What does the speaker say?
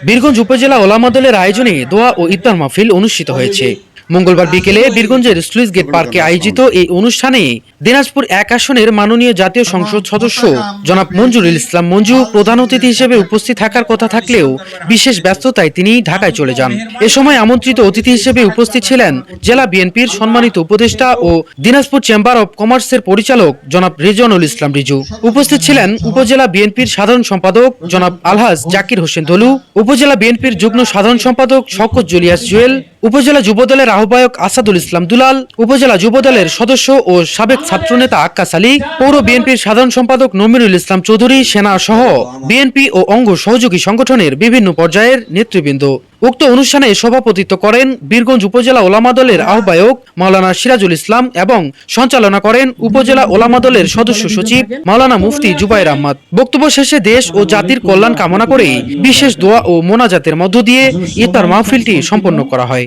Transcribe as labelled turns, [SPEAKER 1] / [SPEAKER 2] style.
[SPEAKER 1] বীরগঞ্জ উপজেলা ওলামা দলের আয়োজনে দোয়া ও ইফতার মাহফিল অনুষ্ঠিত হয়েছে। মঙ্গলবার বিকেলে বীরগঞ্জের স্লুইস গেট পার্কে আয়োজিত এই অনুষ্ঠানে দিনাজপুর ১ আসনের মাননীয় জাতীয় সংসদ সদস্য জনাব মঞ্জুরুল ইসলাম মঞ্জু প্রধান অতিথি হিসেবে উপস্থিত থাকার কথা থাকলেও বিশেষ ব্যস্ততায় তিনি ঢাকায় চলে যান। এ সময় আমন্ত্রিত অতিথি হিসেবে উপস্থিত ছিলেন জেলা বিএনপির সম্মানিত উপদেষ্টা ও দিনাজপুর চেম্বার অব কমার্সের পরিচালক জনাব রেজওয়ানুল ইসলাম রিজু। উপস্থিত ছিলেন উপজেলা বিএনপির সাধারণ সম্পাদক জনাব আলহাজ জাকির হোসেন দলু, উপজেলা বিএনপির যুগ্ম সাধারণ সম্পাদক শওকত জুলিয়াস জুয়েল, উপজেলা যুবদলের আহ্বায়ক আসাদুল ইসলাম দুলাল, উপজেলা যুবদলের সদস্য ও সাবেক ছাত্রনেতা আক্কাস আলী, পৌর বিএনপির সাধারণ সম্পাদক নমিরুল ইসলাম চৌধুরী, সেনা সহ বিএনপি ও অঙ্গ সহযোগী সংগঠনের বিভিন্ন পর্যায়ের নেতৃবৃন্দ। উক্ত অনুষ্ঠানে সভাপতিত্ব করেন বীরগঞ্জ উপজেলা ওলামা দলের আহ্বায়ক মাওলানা সিরাজুল ইসলাম এবং সঞ্চালনা করেন উপজেলা ওলামা দলের সদস্য সচিব মাওলানা মুফতি জুবাইর আহমদ। বক্তব্য শেষে দেশ ও জাতির কল্যাণ কামনা করে বিশেষ দোয়া ও মোনাজাতের মধ্য দিয়ে ইফতার মাহফিলটি সম্পন্ন করা হয়।